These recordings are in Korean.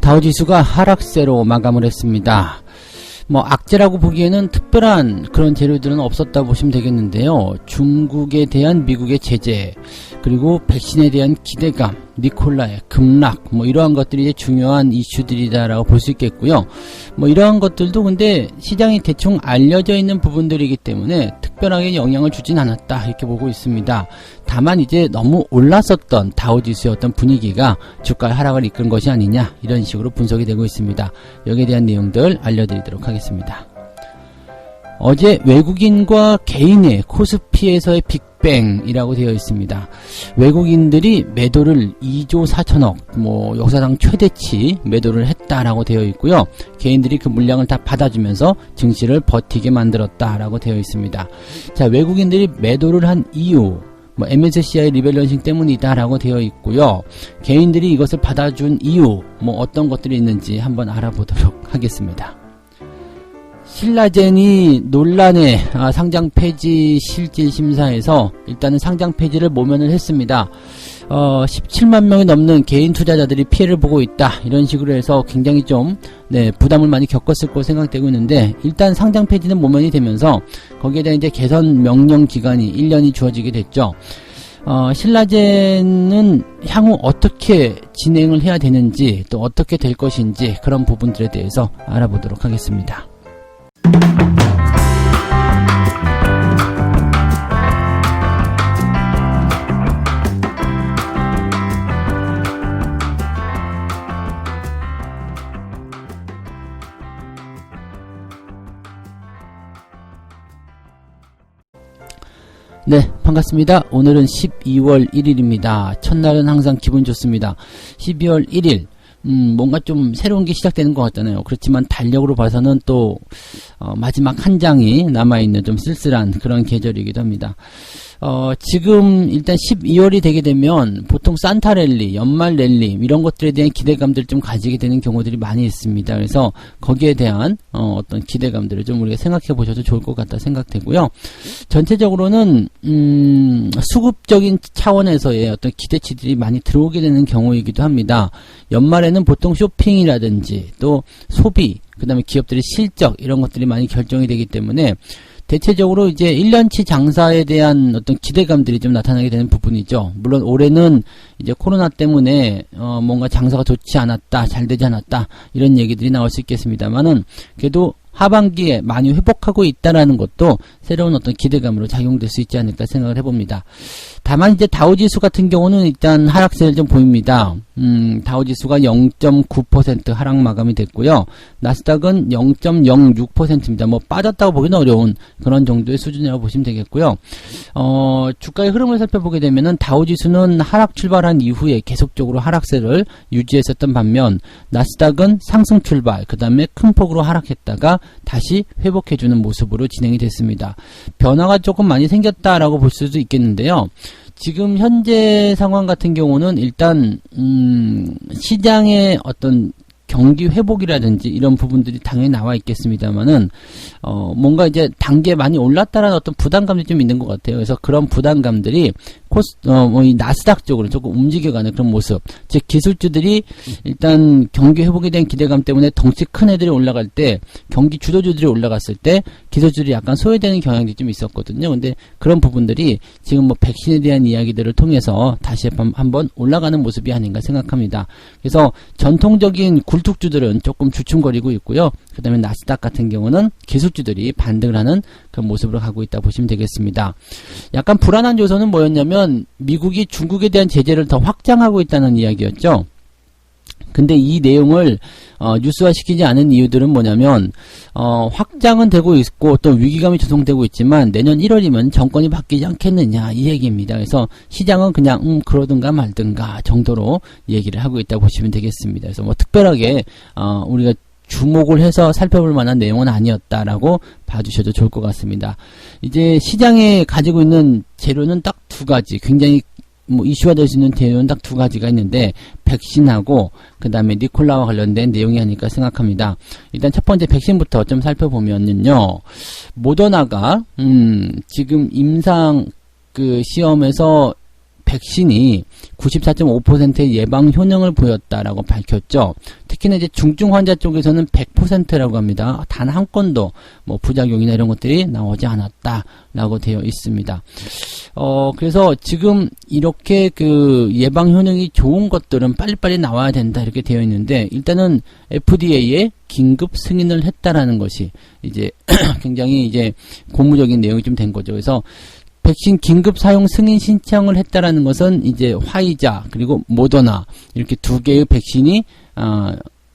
다우지수가 하락세로 마감을 했습니다. 악재라고 보기에는 특별한 그런 재료들은 없었다 보시면 되겠는데요. 중국에 대한 미국의 제재, 그리고 백신에 대한 기대감, 니콜라의 급락, 이러한 것들이 중요한 이슈들이다라고 볼 수 있겠고요. 이러한 것들도 근데 시장이 대충 알려져 있는 부분들이기 때문에 특별하게 영향을 주진 않았다, 이렇게 보고 있습니다. 다만 이제 너무 올랐었던 다우지수의 어떤 분위기가 주가의 하락을 이끈 것이 아니냐, 이런 식으로 분석이 되고 있습니다. 여기에 대한 내용들 알려드리도록 하겠습니다. 어제 외국인과 개인의 코스피에서의 빅뱅이라고 되어 있습니다. 외국인들이 매도를 2조 4천억, 역사상 최대치 매도를 했다라고 되어 있고요. 개인들이 그 물량을 다 받아주면서 증시를 버티게 만들었다라고 되어 있습니다. 자, 외국인들이 매도를 한 이유, MSCI 리밸런싱 때문이다라고 되어 있고요. 개인들이 이것을 받아준 이유, 어떤 것들이 있는지 한번 알아보도록 하겠습니다. 신라젠이 논란의 상장 폐지 실질 심사에서 일단은 상장 폐지를 모면을 했습니다. 17만 명이 넘는 개인 투자자들이 피해를 보고 있다, 이런 식으로 해서 굉장히 좀 부담을 많이 겪었을 거로 생각되고 있는데, 일단 상장 폐지는 모면이 되면서 거기에 대한 이제 개선 명령 기간이 1년이 주어지게 됐죠. 신라젠은 향후 어떻게 진행을 해야 되는지, 또 어떻게 될 것인지, 그런 부분들에 대해서 알아보도록 하겠습니다. 네, 반갑습니다. 오늘은 12월 1일입니다. 첫날은 항상 기분 좋습니다. 12월 1일, 뭔가 좀 새로운 게 시작되는 것 같잖아요. 그렇지만 달력으로 봐서는 또 마지막 한 장이 남아있는 좀 쓸쓸한 그런 계절이기도 합니다. 지금 일단 12월이 되게 되면 보통 산타 랠리, 연말 랠리, 이런 것들에 대한 기대감들을 좀 가지게 되는 경우들이 많이 있습니다. 그래서 거기에 대한 어떤 기대감들을 좀 우리가 생각해 보셔도 좋을 것 같다 생각되고요. 전체적으로는 수급적인 차원에서의 어떤 기대치들이 많이 들어오게 되는 경우이기도 합니다. 연말에는 보통 쇼핑이라든지 또 소비, 그 다음에 기업들의 실적, 이런 것들이 많이 결정이 되기 때문에 대체적으로 이제 1년치 장사에 대한 어떤 기대감들이 좀 나타나게 되는 부분이죠. 물론 올해는 이제 코로나 때문에 뭔가 장사가 좋지 않았다, 잘 되지 않았다, 이런 얘기들이 나올 수 있겠습니다만은 그래도 하반기에 많이 회복하고 있다라는 것도 새로운 어떤 기대감으로 작용될 수 있지 않을까 생각을 해봅니다. 다만 이제 다우지수 같은 경우는 일단 하락세를 좀 보입니다. 다우지수가 0.9% 하락 마감이 됐고요. 나스닥은 0.06%입니다. 빠졌다고 보기는 어려운 그런 정도의 수준이라고 보시면 되겠고요. 주가의 흐름을 살펴보게 되면은 다우지수는 하락 출발한 이후에 계속적으로 하락세를 유지했었던 반면 나스닥은 상승 출발, 그 다음에 큰 폭으로 하락했다가 다시 회복해주는 모습으로 진행이 됐습니다. 변화가 조금 많이 생겼다라고 볼 수도 있겠는데요. 지금 현재 상황 같은 경우는 일단 시장의 어떤 경기 회복이라든지 이런 부분들이 당연히 나와 있겠습니다만은 뭔가 이제 단계 많이 올랐다라는 어떤 부담감이 좀 있는 것 같아요. 그래서 그런 부담감들이 이 나스닥 쪽으로 조금 움직여가는 그런 모습. 즉 기술주들이 일단 경기 회복에 대한 기대감 때문에 덩치 큰 애들이 올라갈 때, 경기 주도주들이 올라갔을 때 기술주들이 약간 소외되는 경향이 좀 있었거든요. 근데 그런 부분들이 지금 백신에 대한 이야기들을 통해서 다시 한번 올라가는 모습이 아닌가 생각합니다. 그래서 전통적인 굴뚝주들은 조금 주춤거리고 있고요. 그 다음에 나스닥 같은 경우는 기술주들이 반등을 하는 그런 모습으로 가고 있다 보시면 되겠습니다. 약간 불안한 요소는 뭐였냐면 미국이 중국에 대한 제재를 더 확장하고 있다는 이야기였죠. 근데 이 내용을 뉴스화시키지 않은 이유들은 뭐냐면 확장은 되고 있고 또 위기감이 조성되고 있지만 내년 1월이면 정권이 바뀌지 않겠느냐, 이 얘기입니다. 그래서 시장은 그냥 그러든가 말든가 정도로 얘기를 하고 있다고 보시면 되겠습니다. 그래서 특별하게 우리가 주목을 해서 살펴볼 만한 내용은 아니었다라고 봐주셔도 좋을 것 같습니다. 이제 시장에 가지고 있는 재료는 딱 두 가지, 굉장히 이슈화 될 수 있는 재료는 딱 두 가지가 있는데, 백신하고 그 다음에 니콜라와 관련된 내용이 아닐까 생각합니다. 일단 첫 번째 백신부터 좀 살펴보면요, 모더나가 지금 임상 시험에서 백신이 94.5%의 예방 효능을 보였다라고 밝혔죠. 특히나 이제 중증 환자 쪽에서는 100%라고 합니다. 단 한 건도 뭐 부작용이나 이런 것들이 나오지 않았다라고 되어 있습니다. 그래서 지금 이렇게 그 예방 효능이 좋은 것들은 빨리빨리 나와야 된다 이렇게 되어 있는데, 일단은 FDA에 긴급 승인을 했다라는 것이 이제 굉장히 이제 고무적인 내용이 좀 된 거죠. 그래서 백신 긴급 사용 승인 신청을 했다라는 것은 이제 화이자 그리고 모더나 이렇게 두 개의 백신이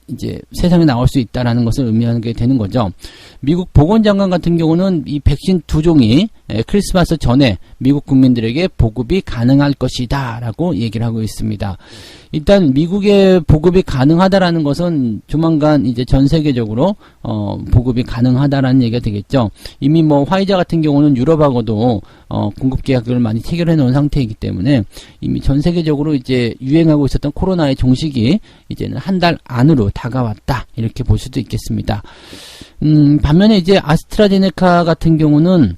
이제 세상에 나올 수 있다라는 것을 의미하게 되는 거죠. 미국 보건장관 같은 경우는 이 백신 두 종이 크리스마스 전에 미국 국민들에게 보급이 가능할 것이다 라고 얘기를 하고 있습니다. 일단 미국에 보급이 가능하다라는 것은 조만간 이제 전 세계적으로 보급이 가능하다라는 얘기가 되겠죠. 이미 뭐 화이자 같은 경우는 유럽하고도 공급 계약을 많이 체결해 놓은 상태이기 때문에 이미 전 세계적으로 이제 유행하고 있었던 코로나의 종식이 이제는 한 달 안으로 다가왔다 이렇게 볼 수도 있겠습니다. 반면에 이제 아스트라제네카 같은 경우는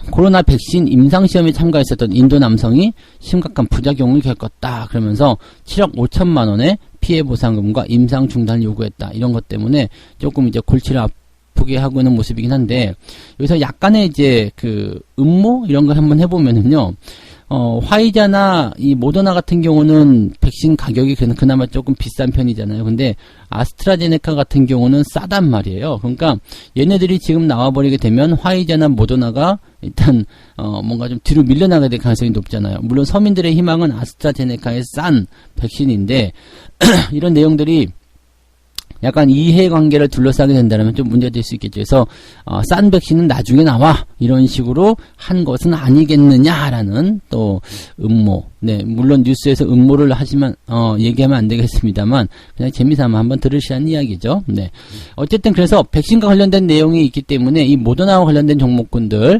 코로나 백신 임상시험에 참가했었던 인도 남성이 심각한 부작용을 겪었다 그러면서 7억 5천만 원의 피해 보상금과 임상 중단을 요구했다. 이런 것 때문에 조금 이제 골치를 아프게 하고 있는 모습이긴 한데, 여기서 약간의 이제 그 음모 이런 거 한번 해보면은요, 화이자나 이 모더나 같은 경우는 백신 가격이 그나마 조금 비싼 편이잖아요. 근데 아스트라제네카 같은 경우는 싸단 말이에요. 그러니까 얘네들이 지금 나와버리게 되면 화이자나 모더나가 일단 뭔가 좀 뒤로 밀려나게 될 가능성이 높잖아요. 물론 서민들의 희망은 아스트라제네카의 싼 백신인데 이런 내용들이 약간 이해관계를 둘러싸게 된다면 좀 문제될 수 있겠죠. 그래서 싼 백신은 나중에 나와 이런 식으로 한 것은 아니겠느냐라는 또 음모. 네, 물론 뉴스에서 음모를 하시면 얘기하면 안 되겠습니다만 그냥 재미삼아 한번 들으시라는 이야기죠. 네, 어쨌든 그래서 백신과 관련된 내용이 있기 때문에 이 모더나와 관련된 종목군들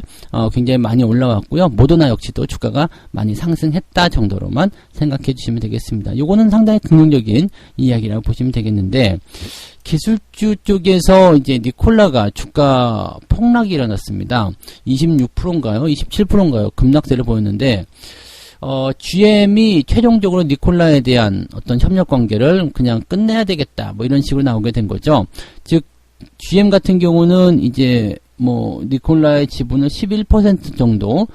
굉장히 많이 올라왔고요. 모더나 역시도 주가가 많이 상승했다 정도로만 생각해 주시면 되겠습니다. 요거는 상당히 긍정적인 이야기라고 보시면 되겠는데, 기술주 쪽에서 이제 니콜라가 주가 폭락이 일어났습니다. 26%인가요? 27%인가요? 급락세를 보였는데, GM이 최종적으로 니콜라에 대한 어떤 협력 관계를 그냥 끝내야 되겠다, 뭐 이런 식으로 나오게 된 거죠. 즉, GM 같은 경우는 이제 뭐 니콜라의 지분을 11% 정도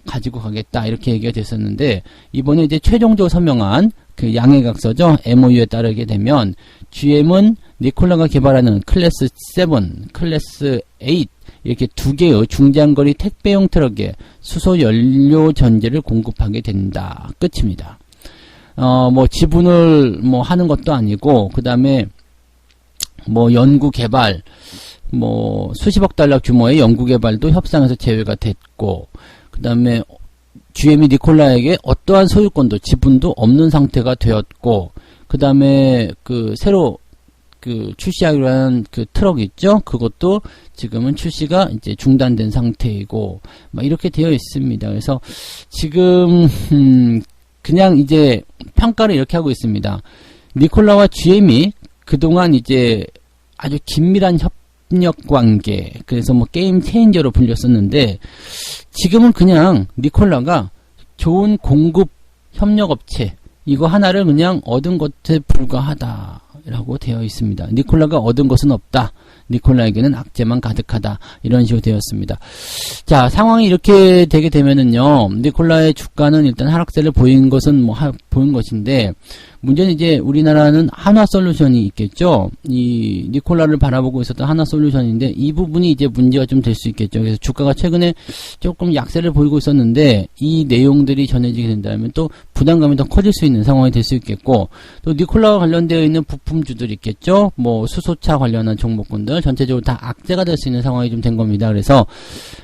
가지고 가겠다 이렇게 얘기가 됐었는데, 이번에 이제 최종적으로 서명한 그 양해각서죠. MOU에 따르게 되면 GM은 니콜라가 개발하는 클래스 7, 클래스 8 이렇게 두 개의 중장거리 택배용 트럭에 수소 연료 전지를 공급하게 된다. 끝입니다. 뭐 지분을 뭐 하는 것도 아니고, 그 다음에 뭐 연구 개발, 뭐 수십억 달러 규모의 연구 개발도 협상에서 제외가 됐고, 그 다음에 GM이 니콜라에게 어떠한 소유권도 지분도 없는 상태가 되었고, 그 다음에 그 새로 그 출시하기로 한 그 트럭 있죠? 그것도 지금은 출시가 이제 중단된 상태이고, 막 이렇게 되어 있습니다. 그래서 지금 그냥 이제 평가를 이렇게 하고 있습니다. 니콜라와 GM이 그동안 이제 아주 긴밀한 협력 관계, 그래서 뭐 게임 체인저로 불렸었는데, 지금은 그냥 니콜라가 좋은 공급 협력업체 이거 하나를 그냥 얻은 것에 불과하다라고 되어 있습니다. 니콜라가 얻은 것은 없다. 니콜라에게는 악재만 가득하다. 이런 식으로 되었습니다. 자, 상황이 이렇게 되게 되면은요, 니콜라의 주가는 일단 하락세를 보인 것은 뭐 보인 것인데, 문제는 이제 우리나라는 한화솔루션이 있겠죠. 이 니콜라를 바라보고 있었던 한화솔루션인데 이 부분이 이제 문제가 좀 될 수 있겠죠. 그래서 주가가 최근에 조금 약세를 보이고 있었는데 이 내용들이 전해지게 된다면 또 부담감이 더 커질 수 있는 상황이 될 수 있겠고, 또 니콜라와 관련되어 있는 부품주들 있겠죠. 뭐 수소차 관련한 종목군들 전체적으로 다 악재가 될 수 있는 상황이 좀 된 겁니다. 그래서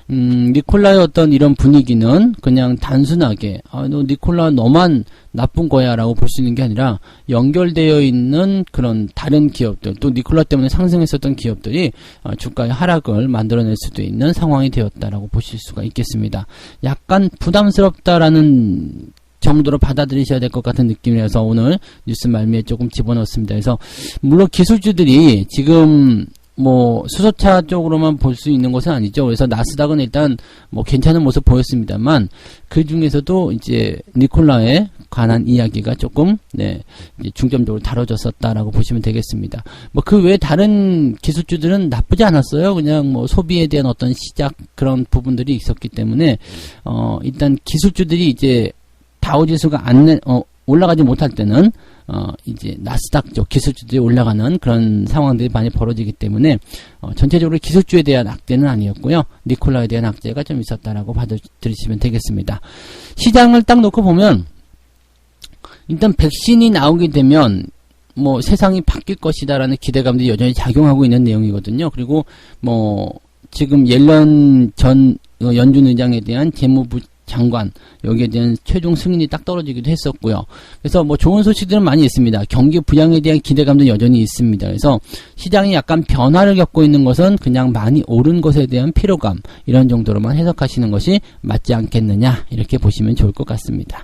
니콜라의 어떤 이런 분위기는 그냥 단순하게 너 니콜라 너만 나쁜 거야 라고 볼 수 있는 게 아니라 연결되어 있는 그런 다른 기업들, 또 니콜라 때문에 상승했었던 기업들이 주가의 하락을 만들어낼 수도 있는 상황이 되었다라고 보실 수가 있겠습니다. 약간 부담스럽다라는 정도로 받아들이셔야 될 것 같은 느낌이라서 오늘 뉴스 말미에 조금 집어넣었습니다. 그래서 물론 기술주들이 지금 뭐 수소차 쪽으로만 볼 수 있는 것은 아니죠. 그래서 나스닥은 일단 뭐 괜찮은 모습 보였습니다만 그 중에서도 이제 니콜라에 관한 이야기가 조금 이제 중점적으로 다뤄졌었다라고 보시면 되겠습니다. 뭐 그 외에 다른 기술주들은 나쁘지 않았어요. 그냥 뭐 소비에 대한 어떤 시작 그런 부분들이 있었기 때문에 일단 기술주들이 이제 다우지수가 올라가지 못할 때는 이제 나스닥 쪽 기술주들이 올라가는 그런 상황들이 많이 벌어지기 때문에 전체적으로 기술주에 대한 악재는 아니었고요. 니콜라에 대한 악재가 좀 있었다라고 받아들이시면 되겠습니다. 시장을 딱 놓고 보면 일단 백신이 나오게 되면 뭐 세상이 바뀔 것이다라는 기대감들이 여전히 작용하고 있는 내용이거든요. 그리고 뭐 지금 옐런 전 연준 의장에 대한 재무부 장관 여기에 대한 최종 승인이 딱 떨어지기도 했었고요. 그래서 뭐 좋은 소식들은 많이 있습니다. 경기 부양에 대한 기대감도 여전히 있습니다. 그래서 시장이 약간 변화를 겪고 있는 것은 그냥 많이 오른 것에 대한 피로감 이런 정도로만 해석하시는 것이 맞지 않겠느냐 이렇게 보시면 좋을 것 같습니다.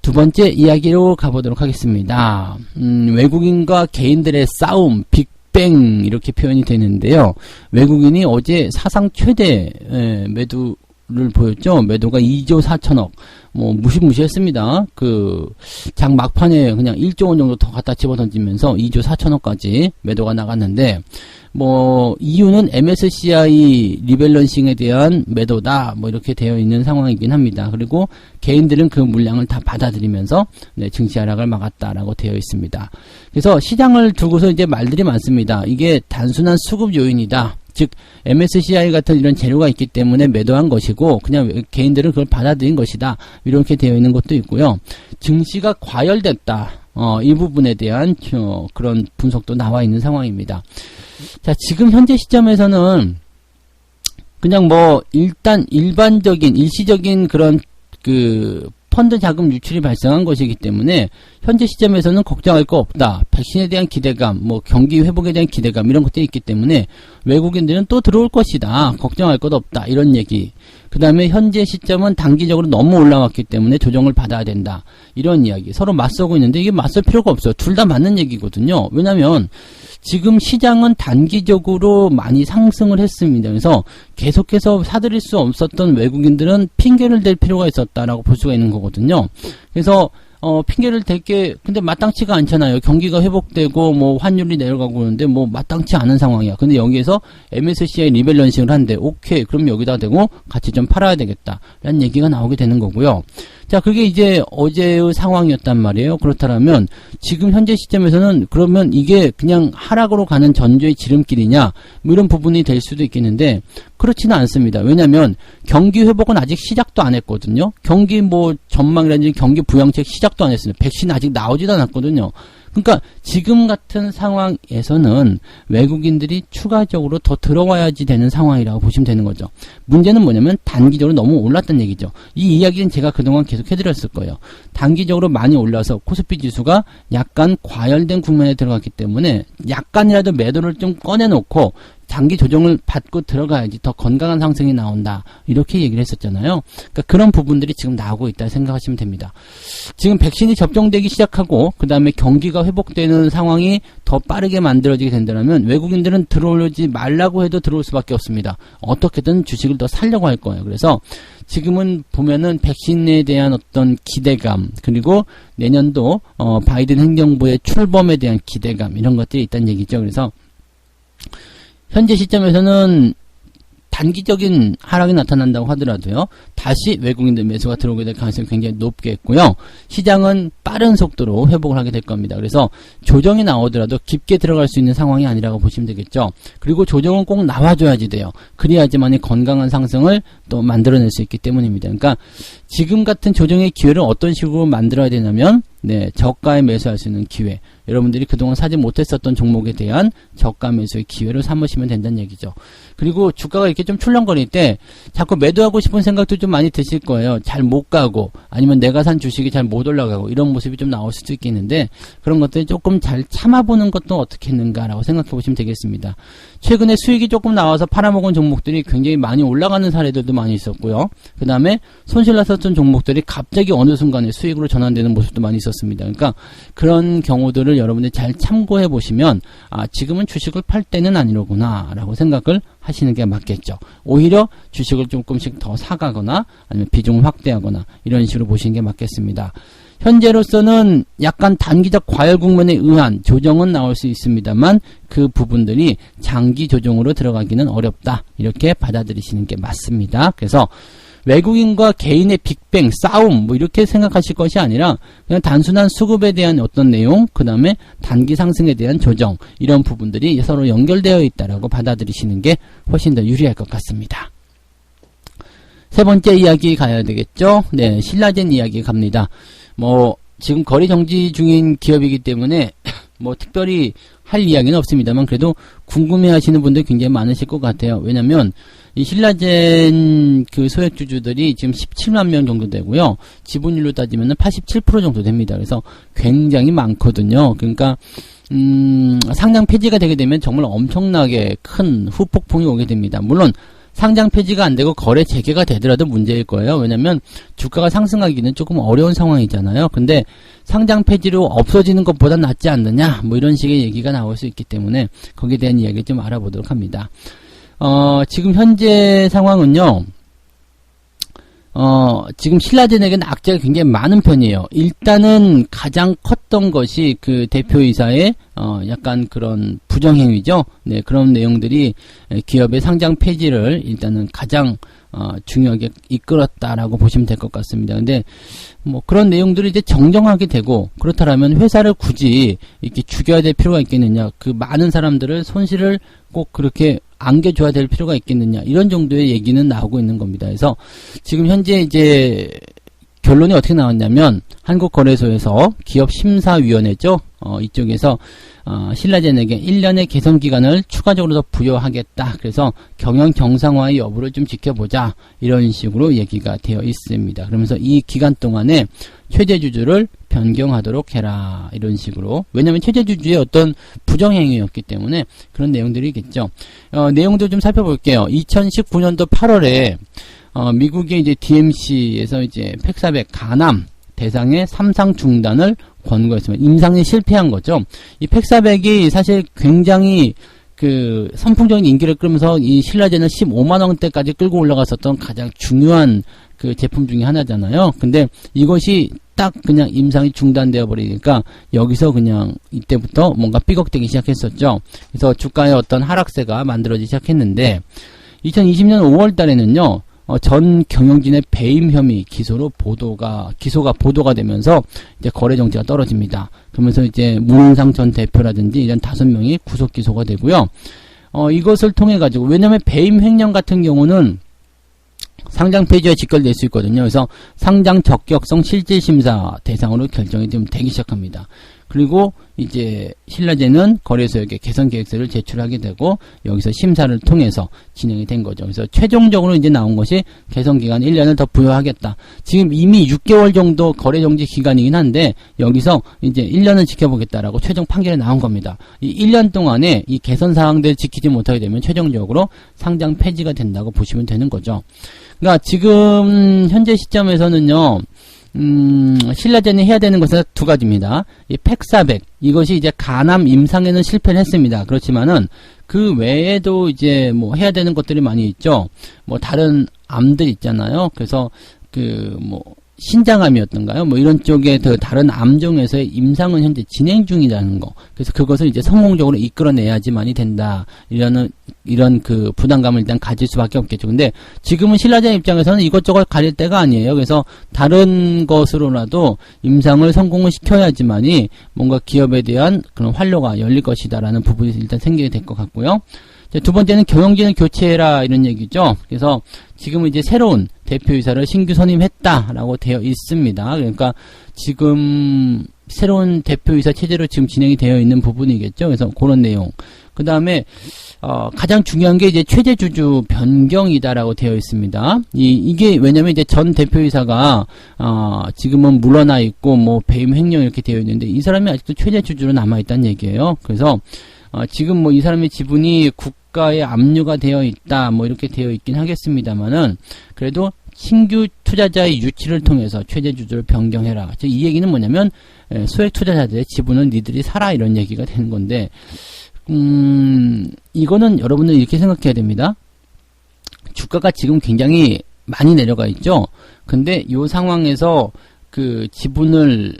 두 번째 이야기로 가보도록 하겠습니다. 외국인과 개인들의 싸움 빅뱅 이렇게 표현이 되는데요. 외국인이 어제 사상 최대 매도를 보였죠. 매도가 2조 4천억. 뭐 무시무시했습니다. 그 장 막판에 그냥 1조 원 정도 더 갖다 집어던지면서 2조 4천억까지 매도가 나갔는데 뭐 이유는 MSCI 리밸런싱에 대한 매도다 뭐 이렇게 되어 있는 상황이긴 합니다. 그리고 개인들은 그 물량을 다 받아들이면서 증시 하락을 막았다라고 되어 있습니다. 그래서 시장을 두고서 이제 말들이 많습니다. 이게 단순한 수급 요인이다. 즉 MSCI 같은 이런 재료가 있기 때문에 매도한 것이고 그냥 개인들은 그걸 받아들인 것이다. 이렇게 되어 있는 것도 있고요. 증시가 과열됐다. 이 부분에 대한 그런 분석도 나와 있는 상황입니다. 자, 지금 현재 시점에서는 그냥 뭐 일단 일반적인 일시적인 그런 그 펀드 자금 유출이 발생한 것이기 때문에 현재 시점에서는 걱정할 거 없다. 백신에 대한 기대감, 뭐 경기 회복에 대한 기대감 이런 것들이 있기 때문에 외국인들은 또 들어올 것이다. 걱정할 것 없다. 이런 얘기. 그 다음에 현재 시점은 단기적으로 너무 올라왔기 때문에 조정을 받아야 된다. 이런 이야기. 서로 맞서고 있는데 이게 맞설 필요가 없어요. 둘 다 맞는 얘기거든요. 왜냐하면 지금 시장은 단기적으로 많이 상승을 했습니다. 그래서 계속해서 사들일 수 없었던 외국인들은 핑계를 댈 필요가 있었다라고 볼 수가 있는 거거든요. 그래서 핑계를 댈 게 근데 마땅치가 않잖아요. 경기가 회복되고 뭐 환율이 내려가고 그러는데 뭐 마땅치 않은 상황이야. 근데 여기에서 MSCI 리밸런싱을 한대. 오케이. 그럼 여기다 대고 같이 좀 팔아야 되겠다. 라는 얘기가 나오게 되는 거고요. 자, 그게 이제 어제의 상황이었단 말이에요. 그렇다면 지금 현재 시점에서는 그러면 이게 그냥 하락으로 가는 전조의 지름길이냐 뭐 이런 부분이 될 수도 있겠는데 그렇지는 않습니다. 왜냐하면 경기 회복은 아직 시작도 안 했거든요. 경기 뭐 전망이라든지 경기 부양책 시작도 안 했습니다. 백신 아직 나오지도 않았거든요. 그러니까 지금 같은 상황에서는 외국인들이 추가적으로 더 들어와야지 되는 상황이라고 보시면 되는 거죠. 문제는 뭐냐면 단기적으로 너무 올랐다는 얘기죠. 이 이야기는 제가 그동안 계속 해드렸을 거예요. 단기적으로 많이 올라서 코스피 지수가 약간 과열된 국면에 들어갔기 때문에 약간이라도 매도를 좀 꺼내놓고 장기 조정을 받고 들어가야지 더 건강한 상승이 나온다. 이렇게 얘기를 했었잖아요. 그러니까 그런 부분들이 지금 나오고 있다 생각하시면 됩니다. 지금 백신이 접종되기 시작하고 그 다음에 경기가 회복되는 상황이 더 빠르게 만들어지게 된다면 외국인들은 들어오지 말라고 해도 들어올 수밖에 없습니다. 어떻게든 주식을 더 살려고 할 거예요. 그래서 지금은 보면은 백신에 대한 어떤 기대감 그리고 내년도 바이든 행정부의 출범에 대한 기대감 이런 것들이 있다는 얘기죠. 그래서 현재 시점에서는 단기적인 하락이 나타난다고 하더라도요. 다시 외국인들 매수가 들어오게 될 가능성이 굉장히 높겠고요. 시장은 빠른 속도로 회복을 하게 될 겁니다. 그래서 조정이 나오더라도 깊게 들어갈 수 있는 상황이 아니라고 보시면 되겠죠. 그리고 조정은 꼭 나와줘야지 돼요. 그래야지만이 건강한 상승을 또 만들어낼 수 있기 때문입니다. 그러니까 지금 같은 조정의 기회를 어떤 식으로 만들어야 되냐면 저가에 매수할 수 있는 기회. 여러분들이 그동안 사지 못했었던 종목에 대한 저가 매수의 기회를 삼으시면 된다는 얘기죠. 그리고 주가가 이렇게 좀 출렁거릴 때 자꾸 매도하고 싶은 생각도 좀 많이 드실 거예요. 잘 못 가고 아니면 내가 산 주식이 잘 못 올라가고 이런 모습이 좀 나올 수도 있겠는데 그런 것들 조금 잘 참아보는 것도 어떻겠는가라고 생각해 보시면 되겠습니다. 최근에 수익이 조금 나와서 팔아먹은 종목들이 굉장히 많이 올라가는 사례들도 많이 있었고요. 그 다음에 손실나서 떨어졌던 종목들이 갑자기 어느 순간에 수익으로 전환되는 모습도 많이 있었습니다. 그러니까 그런 경우들을 여러분들이 잘 참고해 보시면 지금은 주식을 팔 때는 아니로구나 라고 생각을 하시는 게 맞겠죠. 오히려 주식을 조금씩 더 사가거나 아니면 비중을 확대하거나 이런 식으로 보시는 게 맞겠습니다. 현재로서는 약간 단기적 과열 국면에 의한 조정은 나올 수 있습니다만 그 부분들이 장기 조정으로 들어가기는 어렵다. 이렇게 받아들이시는 게 맞습니다. 그래서 외국인과 개인의 빅뱅, 싸움 뭐 이렇게 생각하실 것이 아니라 그냥 단순한 수급에 대한 어떤 내용, 그 다음에 단기 상승에 대한 조정 이런 부분들이 서로 연결되어 있다라고 받아들이시는 게 훨씬 더 유리할 것 같습니다. 세 번째 이야기 가야 되겠죠? 네, 신라젠 이야기 갑니다. 지금 거래 정지 중인 기업이기 때문에 특별히 할 이야기는 없습니다만 그래도 궁금해 하시는 분들 굉장히 많으실 것 같아요. 왜냐면 이 신라젠 그 소액주주들이 지금 17만 명 정도 되고요. 지분율로 따지면 87% 정도 됩니다. 그래서 굉장히 많거든요. 그러니까 상장 폐지가 되게 되면 정말 엄청나게 큰 후폭풍이 오게 됩니다. 물론 상장 폐지가 안 되고 거래 재개가 되더라도 문제일 거예요. 왜냐면 주가가 상승하기는 조금 어려운 상황이잖아요. 근데 상장 폐지로 없어지는 것보다 낫지 않느냐 이런 식의 얘기가 나올 수 있기 때문에 거기에 대한 이야기 좀 알아보도록 합니다. 지금 현재 상황은요. 지금 신라젠에게는 악재가 굉장히 많은 편이에요. 일단은 가장 컸던 것이 그 대표이사의 약간 그런 부정행위죠. 네, 그런 내용들이 기업의 상장 폐지를 일단은 가장 중요하게 이끌었다라고 보시면 될 것 같습니다. 근데 그런 내용들이 이제 정정하게 되고 그렇다면 회사를 굳이 이렇게 죽여야 될 필요가 있겠느냐? 그 많은 사람들을 손실을 꼭 그렇게 안겨줘야 될 필요가 있겠느냐? 이런 정도의 얘기는 나오고 있는 겁니다. 그래서 지금 현재 이제 결론이 어떻게 나왔냐면 한국거래소에서 기업심사위원회죠. 이쪽에서 신라젠에게 1년의 개선 기간을 추가적으로 더 부여하겠다. 그래서 경영 정상화의 여부를 좀 지켜보자. 이런 식으로 얘기가 되어 있습니다. 그러면서 이 기간 동안에 최대 주주를 변경하도록 해라. 이런 식으로. 왜냐하면 최대 주주의 어떤 부정행위였기 때문에 그런 내용들이겠죠. 내용도 좀 살펴볼게요. 2019년도 8월에 미국의 이제 DMC에서 이제 팩400 가남 대상의 3상 중단을 권고했습니다. 임상에 실패한 거죠. 이 팩400이 사실 굉장히 그 선풍적인 인기를 끌면서 이 신라젠을 15만원대까지 끌고 올라갔었던 가장 중요한 그 제품 중에 하나잖아요. 근데 이것이 딱 그냥 임상이 중단되어 버리니까 여기서 그냥 이때부터 뭔가 삐걱대기 시작했었죠. 그래서 주가의 어떤 하락세가 만들어지기 시작했는데 2020년 5월 달에는요. 전 경영진의 배임 혐의 기소가 보도가 되면서 이제 거래 정지가 떨어집니다. 그러면서 이제 문상천 전 대표라든지 이런 5명이 구속 기소가 되고요. 이것을 통해 가지고 왜냐면 배임 횡령 같은 경우는 상장 폐지와 직결될 수 있거든요. 그래서 상장 적격성 실질심사 대상으로 결정이 좀 되기 시작합니다. 그리고 이제 신라젠은 거래소에게 개선 계획서를 제출하게 되고 여기서 심사를 통해서 진행이 된 거죠. 그래서 최종적으로 이제 나온 것이 개선 기간 1년을 더 부여하겠다. 지금 이미 6개월 정도 거래 정지 기간이긴 한데 여기서 이제 1년을 지켜보겠다라고 최종 판결이 나온 겁니다. 이 1년 동안에 이 개선 사항들을 지키지 못하게 되면 최종적으로 상장 폐지가 된다고 보시면 되는 거죠. 그러니까 지금 현재 시점에서는요. 신라젠이 해야 되는 것은 두 가지입니다. 이 팩400 이것이 이제 가남 임상에는 실패를 했습니다. 그렇지만은 그 외에도 이제 해야 되는 것들이 많이 있죠. 다른 암들 있잖아요. 그래서 신장암이었던가요? 이런 쪽에 더 다른 암종에서의 임상은 현재 진행 중이라는 거. 그래서 그것을 이제 성공적으로 이끌어내야지만이 된다. 이런 그 부담감을 일단 가질 수밖에 없겠죠. 근데 지금은 신라젠 입장에서는 이것저것 가릴 때가 아니에요. 그래서 다른 것으로라도 임상을 성공을 시켜야지만이 뭔가 기업에 대한 그런 활로가 열릴 것이다라는 부분이 일단 생기게 될 것 같고요. 두 번째는 경영진을 교체해라 이런 얘기죠. 그래서 지금은 이제 새로운 대표이사를 신규 선임했다라고 되어 있습니다. 그러니까 지금 새로운 대표이사 체제로 지금 진행이 되어 있는 부분이겠죠. 그래서 그런 내용. 그 다음에 가장 중요한 게 이제 최대 주주 변경이다라고 되어 있습니다. 이게 왜냐면 이제 전 대표이사가 지금은 물러나 있고 배임 횡령 이렇게 되어 있는데 이 사람이 아직도 최대 주주로 남아 있다는 얘기예요. 그래서 지금 이 사람의 지분이 국가에 압류가 되어 있다 이렇게 되어 있긴 하겠습니다만은 그래도 신규 투자자의 유치를 통해서 최대 주주를 변경해라. 즉 이 얘기는 뭐냐면 소액 투자자들의 지분은 니들이 사라 이런 얘기가 되는 건데 이거는 여러분들 이렇게 생각해야 됩니다. 주가가 지금 굉장히 많이 내려가 있죠. 근데 이 상황에서 그 지분을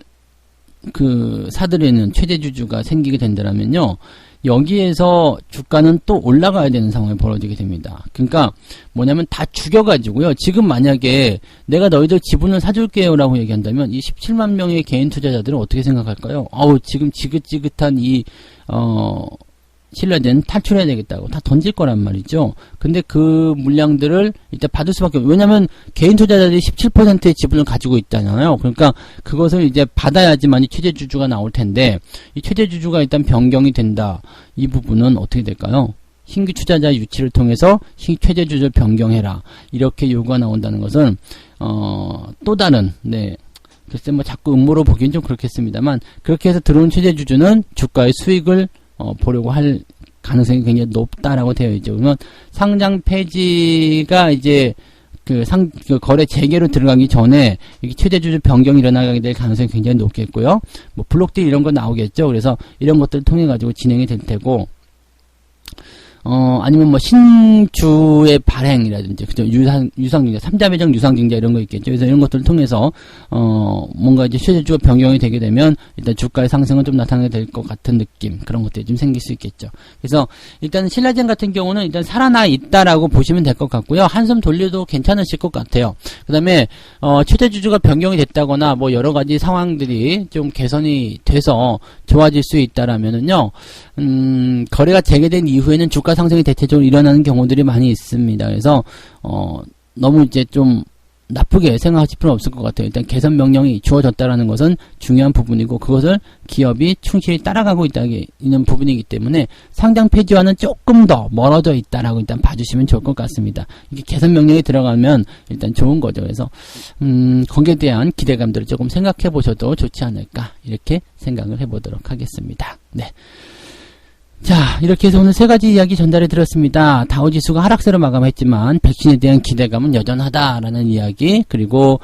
사들이는 최대 주주가 생기게 된다면요. 여기에서 주가는 또 올라가야 되는 상황이 벌어지게 됩니다. 그러니까 뭐냐면 다 죽여가지고요. 지금 만약에 내가 너희들 지분을 사줄게요 라고 얘기한다면 이 17만 명의 개인 투자자들은 어떻게 생각할까요? 지금 지긋지긋한 신라젠 탈출해야 되겠다고 다 던질 거란 말이죠. 근데 그 물량들을 일단 받을 수밖에 없어요. 왜냐면 개인 투자자들이 17%의 지분을 가지고 있잖아요. 그러니까 그것을 이제 받아야지만 이 최대 주주가 나올 텐데 이 최대 주주가 일단 변경이 된다. 이 부분은 어떻게 될까요? 신규 투자자 유치를 통해서 최대 주주를 변경해라. 이렇게 요구가 나온다는 것은 또 다른 글쎄 뭐 자꾸 음모로 보기엔 좀 그렇겠습니다만 그렇게 해서 들어온 최대 주주는 주가의 수익을 보려고 할 가능성이 굉장히 높다라고 되어 있죠. 그러면 상장 폐지가 이제 그 거래 재개로 들어가기 전에 이게 최대 주주 변경이 일어나게 될 가능성이 굉장히 높겠고요. 뭐 블록딜 이런 거 나오겠죠. 그래서 이런 것들을 통해 가지고 진행이 될 테고 아니면 뭐 신주의 발행이라든지 그죠 유상증자 3자 배정 유상증자 이런 거 있겠죠. 그래서 이런 것들을 통해서 뭔가 이제 최대주가 변경이 되게 되면 일단 주가의 상승은 좀 나타나게 될 것 같은 느낌 그런 것들이 좀 생길 수 있겠죠. 그래서 일단 신라젠 같은 경우는 일단 살아나 있다라고 보시면 될 것 같고요. 한숨 돌려도 괜찮으실 것 같아요. 그다음에 최대주주가 변경이 됐다거나 뭐 여러 가지 상황들이 좀 개선이 돼서 좋아질 수 있다라면은요. 거래가 재개된 이후에는 주가 상승이 대체적으로 일어나는 경우들이 많이 있습니다. 그래서 너무 이제 좀 나쁘게 생각하실 필요는 없을 것 같아요. 일단 개선 명령이 주어졌다라는 것은 중요한 부분이고 그것을 기업이 충실히 따라가고 있는 부분이기 때문에 상장 폐지와는 조금 더 멀어져 있다라고 일단 봐주시면 좋을 것 같습니다. 이게 개선 명령이 들어가면 일단 좋은 거죠. 그래서 거기에 대한 기대감들을 조금 생각해 보셔도 좋지 않을까 이렇게 생각을 해보도록 하겠습니다. 네. 자, 이렇게 해서 오늘 세 가지 이야기 전달해 드렸습니다. 다우지수가 하락세로 마감했지만 백신에 대한 기대감은 여전하다라는 이야기, 그리고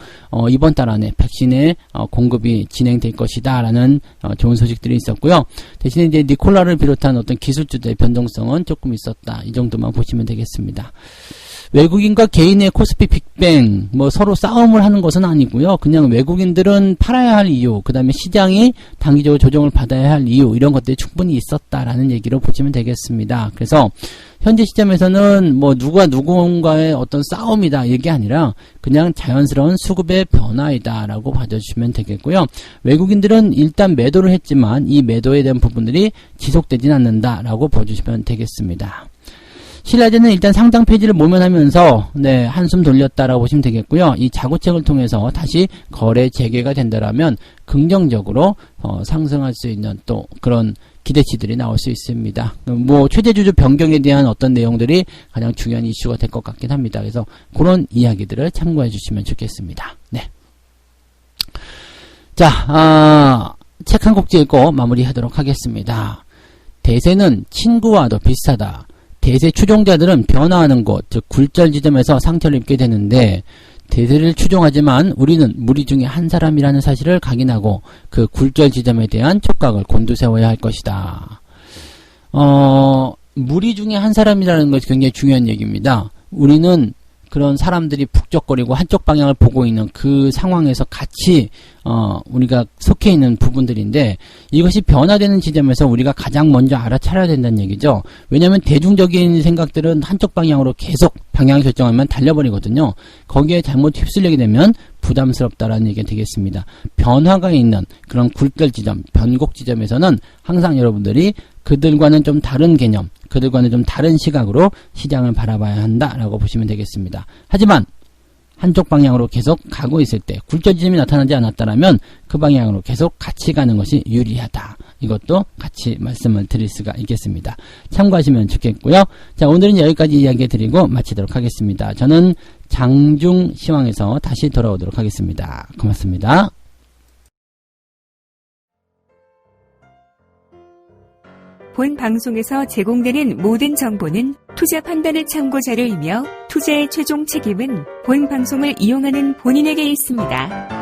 이번 달 안에 백신의 공급이 진행될 것이다 라는 좋은 소식들이 있었고요. 대신에 이제 니콜라를 비롯한 어떤 기술주들의 변동성은 조금 있었다. 이 정도만 보시면 되겠습니다. 외국인과 개인의 코스피 빅뱅 뭐 서로 싸움을 하는 것은 아니고요. 그냥 외국인들은 팔아야 할 이유, 그 다음에 시장이 단기적으로 조정을 받아야 할 이유, 이런 것들이 충분히 있었다라는 얘기로 보시면 되겠습니다. 그래서 현재 시점에서는 뭐 누가 누군가의 어떤 싸움이다 이게 아니라 그냥 자연스러운 수급의 변화이다라고 봐주시면 되겠고요. 외국인들은 일단 매도를 했지만 이 매도에 대한 부분들이 지속되진 않는다라고 봐주시면 되겠습니다. 신라젠은 일단 상장 폐지를 모면하면서 한숨 돌렸다라고 보시면 되겠고요. 이 자구책을 통해서 다시 거래 재개가 된다라면 긍정적으로 상승할 수 있는 또 그런 기대치들이 나올 수 있습니다. 뭐 최대주주 변경에 대한 어떤 내용들이 가장 중요한 이슈가 될 것 같긴 합니다. 그래서 그런 이야기들을 참고해 주시면 좋겠습니다. 네. 자, 책 한 곡 읽고 마무리하도록 하겠습니다. 대세는 친구와도 비슷하다. 대세 추종자들은 변화하는 곳, 즉 굴절 지점에서 상처를 입게 되는데 대세를 추종하지만 우리는 무리 중에 한 사람이라는 사실을 각인하고 그 굴절 지점에 대한 촉각을 곤두세워야 할 것이다. 무리 중에 한 사람이라는 것이 굉장히 중요한 얘기입니다. 우리는 그런 사람들이 북적거리고 한쪽 방향을 보고 있는 그 상황에서 같이 우리가 속해 있는 부분들인데 이것이 변화되는 지점에서 우리가 가장 먼저 알아차려야 된다는 얘기죠. 왜냐하면 대중적인 생각들은 한쪽 방향으로 계속 방향을 결정하면 달려버리거든요. 거기에 잘못 휩쓸리게 되면 부담스럽다라는 얘기가 되겠습니다. 변화가 있는 그런 굴절 지점, 변곡 지점에서는 항상 여러분들이 그들과는 좀 다른 개념, 그들과는 좀 다른 시각으로 시장을 바라봐야 한다라고 보시면 되겠습니다. 하지만 한쪽 방향으로 계속 가고 있을 때 굴절 지점이 나타나지 않았다라면 그 방향으로 계속 같이 가는 것이 유리하다. 이것도 같이 말씀을 드릴 수가 있겠습니다. 참고하시면 좋겠고요. 자, 오늘은 여기까지 이야기 드리고 마치도록 하겠습니다. 저는 장중시황에서 다시 돌아오도록 하겠습니다. 고맙습니다. 본 방송에서 제공되는 모든 정보는 투자 판단의 참고 자료이며 투자의 최종 책임은 본 방송을 이용하는 본인에게 있습니다.